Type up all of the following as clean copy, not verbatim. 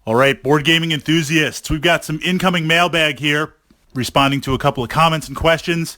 All right, board gaming enthusiasts, we've got some incoming mailbag here, responding to a couple of comments and questions,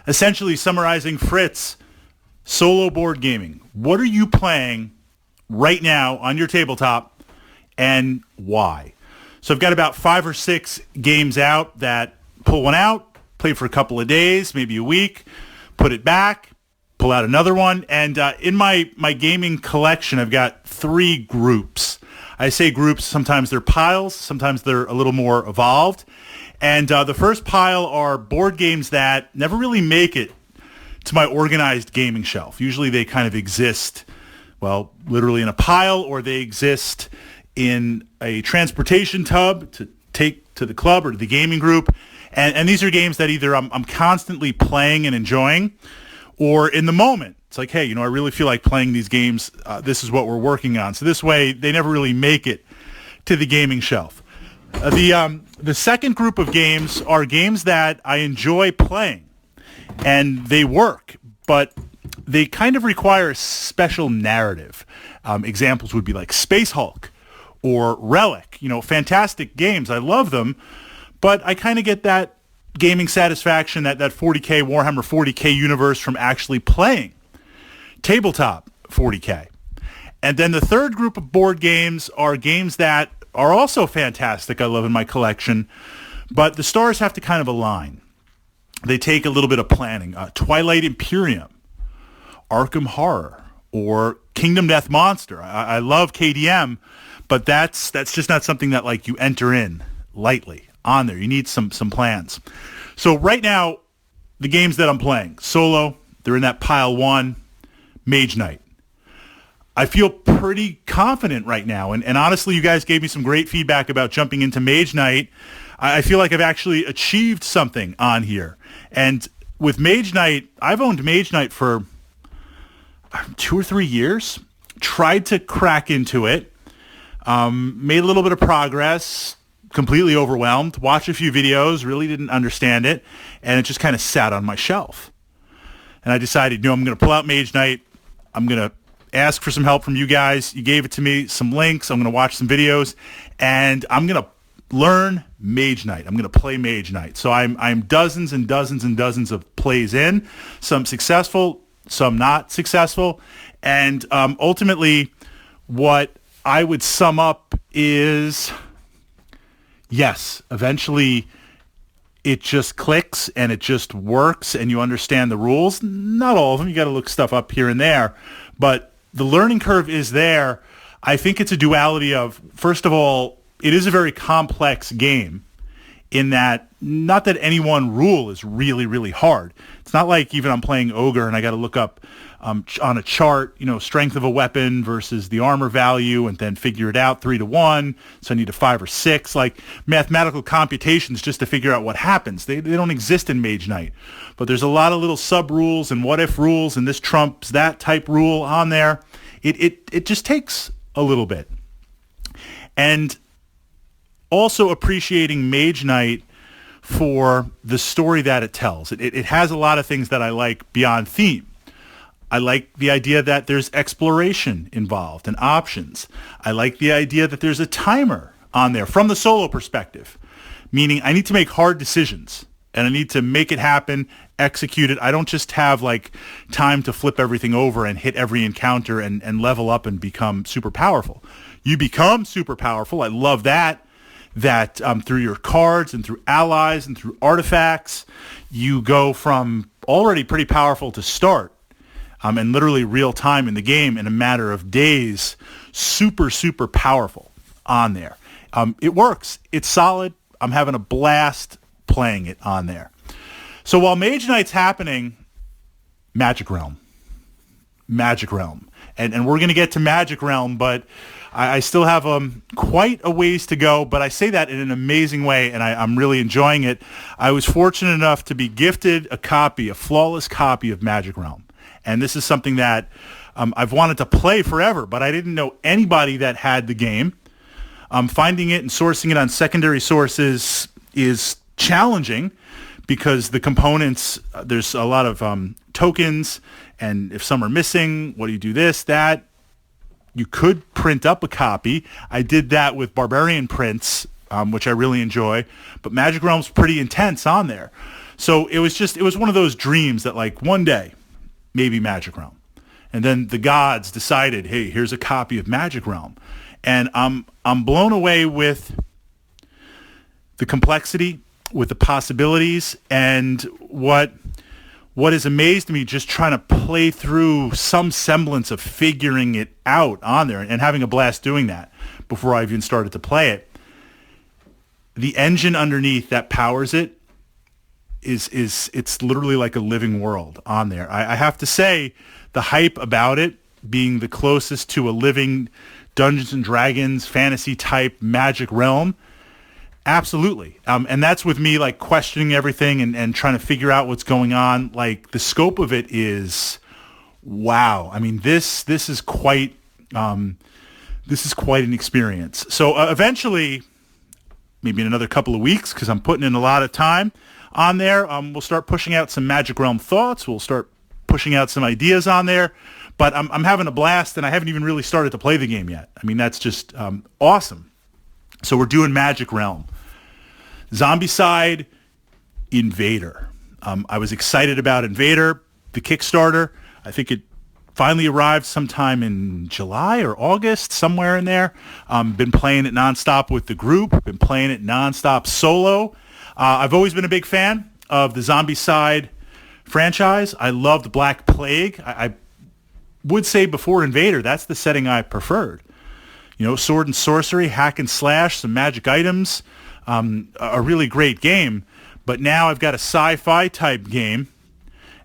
essentially summarizing Fritz, solo board gaming. What are you playing right now on your tabletop and why? So I've got about 5 or 6 games out that pull one out, play for a couple of days, maybe a week, put it back, pull out another one. And in my gaming collection, I've got 3 groups. I say groups, sometimes they're piles, sometimes they're a little more evolved. And the first pile are board games that never really make it to my organized gaming shelf. Usually they kind of exist, well, literally in a pile, or they exist in a transportation tub to take to the club or to the gaming group. And these are games that either I'm constantly playing and enjoying, or in the moment, it's like, hey, I really feel like playing these games. This is what we're working on. So this way, they never really make it to the gaming shelf. The second group of games are games that I enjoy playing, and they work, but they kind of require a special narrative. Examples would be like Space Hulk or Relic. Fantastic games. I love them, but I kind of get that gaming satisfaction, that 40K Warhammer 40K universe from actually playing tabletop 40K. And then the third group of board games are games that are also fantastic. I love in my collection, but the stars have to kind of align. They take a little bit of planning. Twilight Imperium, Arkham Horror, or Kingdom Death Monster. I love KDM, but that's just not something that like you enter in lightly on there. You need some plans. So right now, the games that I'm playing, solo, they're in that pile 1, Mage Knight. I feel pretty confident right now, and honestly, you guys gave me some great feedback about jumping into Mage Knight. I feel like I've actually achieved something on here. And with Mage Knight, I've owned Mage Knight for 2 or 3 years, tried to crack into it, made a little bit of progress, completely overwhelmed, watched a few videos, really didn't understand it, and it just kind of sat on my shelf. And I decided, I'm going to pull out Mage Knight. I'm going to ask for some help from you guys. You gave it to me, some links. I'm going to watch some videos, and I'm going to learn Mage Knight. I'm going to play Mage Knight. So I'm dozens and dozens and dozens of plays in, some successful, some not successful. And ultimately, what I would sum up is, yes, eventually it just clicks and it just works and you understand the rules. Not all of them. You got to look stuff up here and there. But the learning curve is there. I think it's a duality of, first of all, it is a very complex game in that, not that any one rule is really, really hard. It's not like even I'm playing Ogre and I got to look up on a chart, strength of a weapon versus the armor value and then figure it out 3-to-1. So I need a 5 or 6, like mathematical computations just to figure out what happens. They don't exist in Mage Knight, but there's a lot of little sub rules and what if rules and this trumps that type rule on there. It just takes a little bit. And also appreciating Mage Knight for the story that it tells. It has a lot of things that I like beyond theme. I like the idea that there's exploration involved and options. I like the idea that there's a timer on there from the solo perspective, meaning I need to make hard decisions and I need to make it happen, execute it. I don't just have like time to flip everything over and hit every encounter and level up and become super powerful. You become super powerful. I love that through your cards and through allies and through artifacts, you go from already pretty powerful to start. And literally real time in the game in a matter of days, super, super powerful on there. It works. It's solid. I'm having a blast playing it on there. So while Mage Knight's happening, Magic Realm. And we're going to get to Magic Realm, but I still have quite a ways to go, but I say that in an amazing way, and I'm really enjoying it. I was fortunate enough to be gifted a flawless copy of Magic Realm. And this is something that I've wanted to play forever, but I didn't know anybody that had the game. Finding it and sourcing it on secondary sources is challenging because the components, there's a lot of tokens, and if some are missing, what do you do this, that? You could print up a copy. I did that with Barbarian prints, which I really enjoy. But Magic Realm's pretty intense on there. So it was one of those dreams that like one day, maybe Magic Realm. And then the gods decided, hey, here's a copy of Magic Realm. And I'm blown away with the complexity, with the possibilities, and what has amazed me just trying to play through some semblance of figuring it out on there and having a blast doing that before I even started to play it. The engine underneath that powers it it's literally like a living world on there. I have to say, the hype about it being the closest to a living Dungeons and Dragons fantasy type Magic Realm, absolutely. And that's with me like questioning everything and trying to figure out what's going on. Like the scope of it is, wow. I mean, this is quite an experience. So eventually, maybe in another couple of weeks, because I'm putting in a lot of time on there, we'll start pushing out some Magic Realm thoughts. We'll start pushing out some ideas on there. But I'm having a blast, and I haven't even really started to play the game yet. I mean, that's just awesome. So we're doing Magic Realm. Zombicide, Invader. I was excited about Invader, the Kickstarter. I think it finally arrived sometime in July or August, somewhere in there. Been playing it nonstop with the group. Been playing it nonstop solo. I've always been a big fan of the Zombicide franchise. I loved Black Plague. I would say before Invader, that's the setting I preferred. You know, sword and sorcery, hack and slash, some magic items, a really great game. But now I've got a sci-fi type game,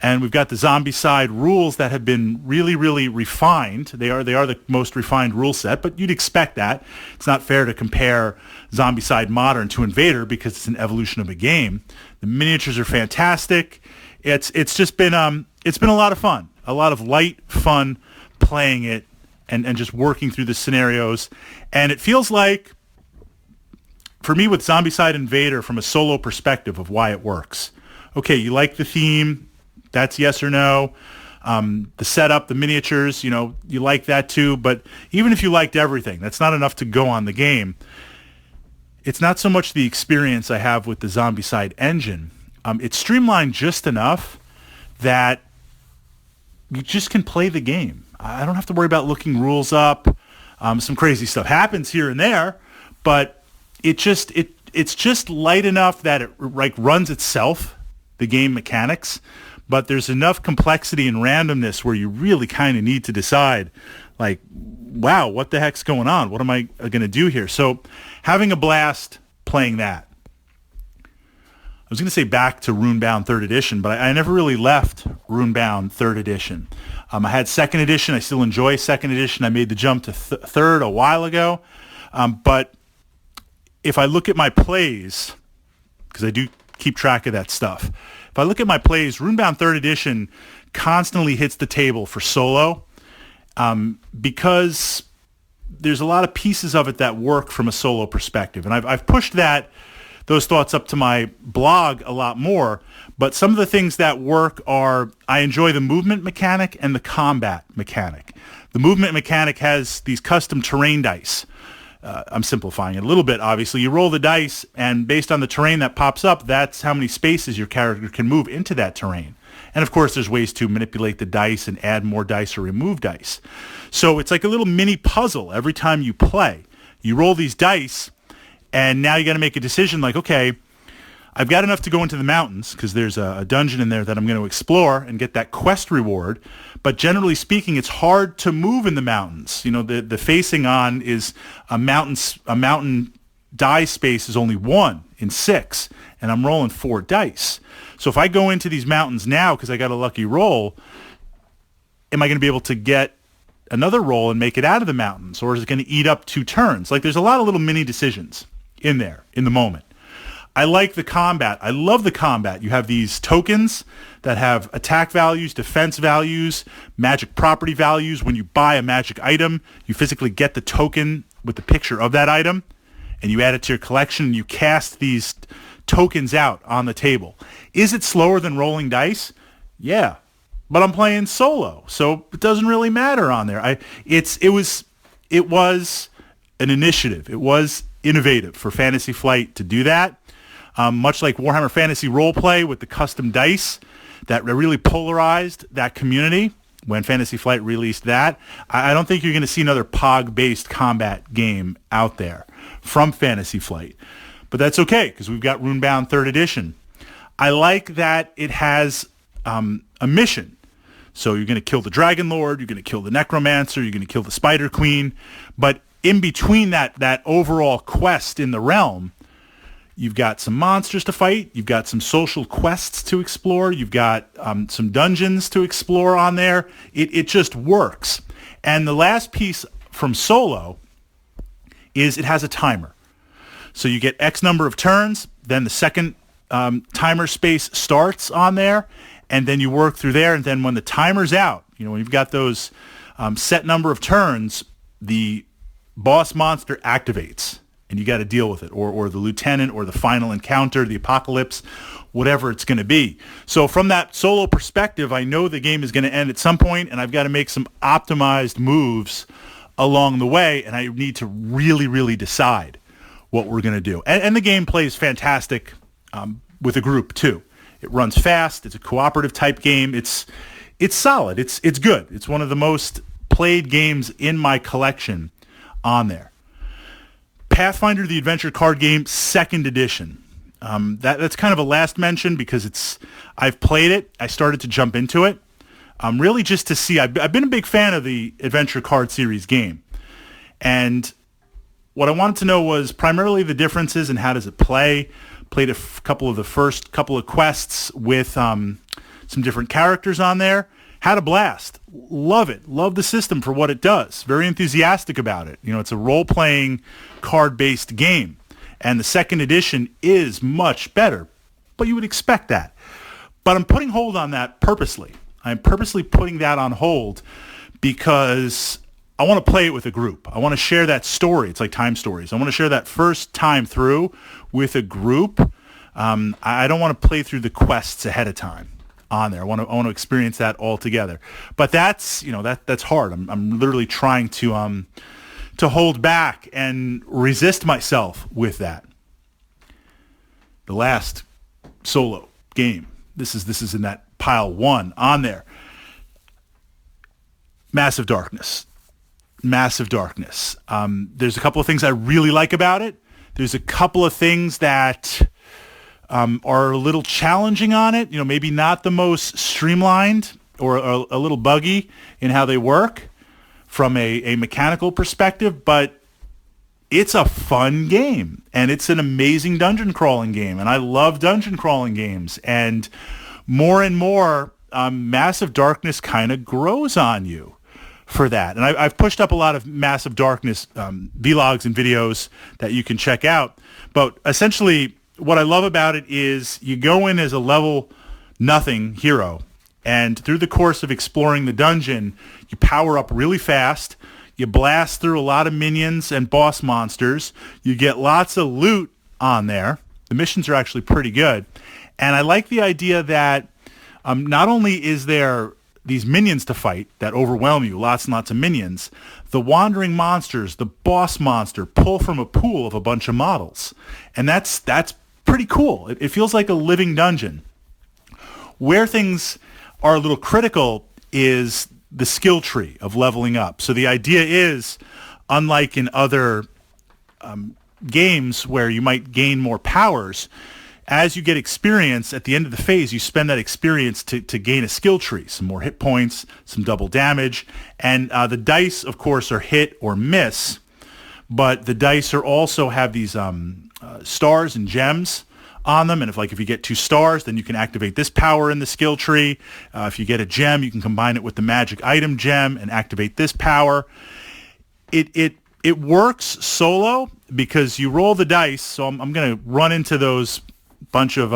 and we've got the Zombicide rules that have been really, really refined. They are the most refined rule set, but you'd expect that. It's not fair to compare Zombicide Modern to Invader because it's an evolution of a game. The miniatures are fantastic. It's just been it's been a lot of fun. A lot of light fun playing it and just working through the scenarios. And it feels like, for me with Zombicide Invader, from a solo perspective of why it works. Okay, you like the theme, that's yes or no. The setup, the miniatures, you know, you like that too. But even if you liked everything, that's not enough to go on the game. It's not so much the experience I have with the Zombicide engine. It's streamlined just enough that you just can play the game. I don't have to worry about looking rules up. Some crazy stuff happens here and there, but it's just light enough that it like runs itself, the game mechanics, but there's enough complexity and randomness where you really kind of need to decide, like, wow, what the heck's going on? What am I going to do here? So having a blast playing that. I was going to say back to Runebound 3rd Edition, but I never really left Runebound 3rd Edition. I had 2nd Edition. I still enjoy 2nd Edition. I made the jump to 3rd a while ago. But if I look at my plays, because I do keep track of that stuff, if I look at my plays, Runebound 3rd Edition constantly hits the table for solo because there's a lot of pieces of it that work from a solo perspective. And I've pushed those thoughts up to my blog a lot more, but some of the things that work are, I enjoy the movement mechanic and the combat mechanic. The movement mechanic has these custom terrain dice. I'm simplifying it a little bit, obviously. You roll the dice, and based on the terrain that pops up, that's how many spaces your character can move into that terrain. And of course, there's ways to manipulate the dice and add more dice or remove dice. So it's like a little mini puzzle every time you play. You roll these dice, and now you got to make a decision like, okay, I've got enough to go into the mountains because there's a dungeon in there that I'm going to explore and get that quest reward. But generally speaking, it's hard to move in the mountains. You know, the facing on is a mountain die space is only 1 in 6, and I'm rolling 4 dice. So if I go into these mountains now because I got a lucky roll, am I going to be able to get another roll and make it out of the mountains, or is it going to eat up 2 turns? Like, there's a lot of little mini decisions in there in the moment. I like the combat. I love the combat. You have these tokens that have attack values, defense values, magic property values. When you buy a magic item, you physically get the token with the picture of that item, and you add it to your collection, and you cast these tokens out on the table. Is it slower than rolling dice? Yeah. But I'm playing solo, so it doesn't really matter on there. It was it was an initiative. It was innovative for Fantasy Flight to do that. Much like Warhammer Fantasy Roleplay with the custom dice that really polarized that community when Fantasy Flight released that. I don't think you're going to see another POG-based combat game out there from Fantasy Flight. But that's okay, because we've got Runebound 3rd Edition. I like that it has a mission. So you're going to kill the Dragon Lord, you're going to kill the Necromancer, you're going to kill the Spider Queen. But in between that overall quest in the realm, you've got some monsters to fight, you've got some social quests to explore, you've got some dungeons to explore on there. It just works. And the last piece from Solo is it has a timer. So you get X number of turns, then the second timer space starts on there, and then you work through there, and then when the timer's out, when you've got those set number of turns, the boss monster activates, and you got to deal with it, or the lieutenant, or the final encounter, the apocalypse, whatever it's going to be. So from that Solo perspective, I know the game is going to end at some point, and I've got to make some optimized moves along the way, and I need to really, really decide what we're going to do. And the game plays fantastic with a group, too. It runs fast. It's a cooperative type game. It's solid. It's good. It's one of the most played games in my collection on there. Pathfinder the Adventure Card Game 2nd Edition. That's kind of a last mention because I've played it. I started to jump into it. Really just to see. I've been a big fan of the Adventure Card Series game. And what I wanted to know was primarily the differences and how does it play. Played couple of the first couple of quests with some different characters on there. Had a blast. Love it. Love the system for what it does. Very enthusiastic about it. It's a role-playing card-based game. And the 2nd edition is much better. But you would expect that. But I'm putting hold on that purposely. I'm purposely putting that on hold because I want to play it with a group. I want to share that story. It's like time stories. I want to share that first time through with a group. I don't want to play through the quests ahead of time on there. I want to experience that all together. But that's that's hard. I'm literally trying to hold back and resist myself with that. The last Solo game. This is in that pile 1 on there. Massive Darkness. There's a couple of things I really like about it. There's a couple of things that are a little challenging on it. Maybe not the most streamlined or a little buggy in how they work from a mechanical perspective, but it's a fun game, and it's an amazing dungeon crawling game, and I love dungeon crawling games. And more, Massive Darkness kind of grows on you for that. And I've pushed up a lot of Massive Darkness vlogs and videos that you can check out. But essentially, what I love about it is you go in as a level nothing hero, and through the course of exploring the dungeon, you power up really fast. You blast through a lot of minions and boss monsters. You get lots of loot on there. The missions are actually pretty good. And I like the idea that not only is there these minions to fight that overwhelm you, lots and lots of minions, the wandering monsters, the boss monster, pull from a pool of a bunch of models. And that's pretty cool. It feels like a living dungeon. Where things are a little critical is the skill tree of leveling up. So the idea is, unlike in other games where you might gain more powers, as you get experience at the end of the phase, you spend that experience to gain a skill tree, some more hit points, some double damage, and the dice, of course, are hit or miss, but the dice are also have these stars and gems on them, and if you get 2 stars, then you can activate this power in the skill tree. If you get a gem, you can combine it with the magic item gem and activate this power. It works solo because you roll the dice, so I'm going to run into those bunch of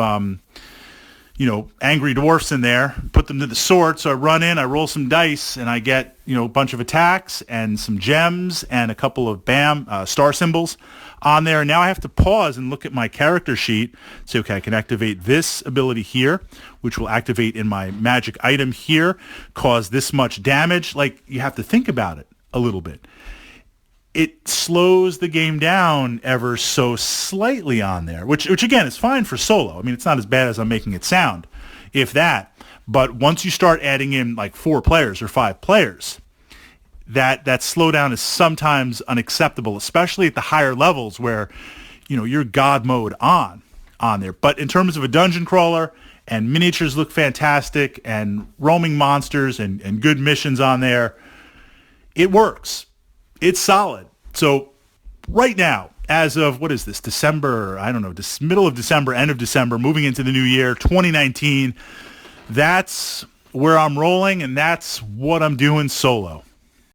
angry dwarfs in there, put them to the sword. So I run in, I roll some dice, and I get a bunch of attacks and some gems and a couple of star symbols on there. And now I have to pause and look at my character sheet, say, okay, I can activate this ability here, which will activate in my magic item here, cause this much damage. You have to think about it a little bit. it slows the game down ever so slightly on there, which again is fine for solo. I mean, it's not as bad as I'm making it sound, if that. But once you start adding in like 4 players or 5 players, that slowdown is sometimes unacceptable, especially at the higher levels where, you're God mode on there. But in terms of a dungeon crawler, and miniatures look fantastic, and roaming monsters and good missions on there, it works. It's solid. So right now, as of, what is this, December, I don't know, middle of December, end of December, moving into the new year, 2019, that's where I'm rolling, and that's what I'm doing solo.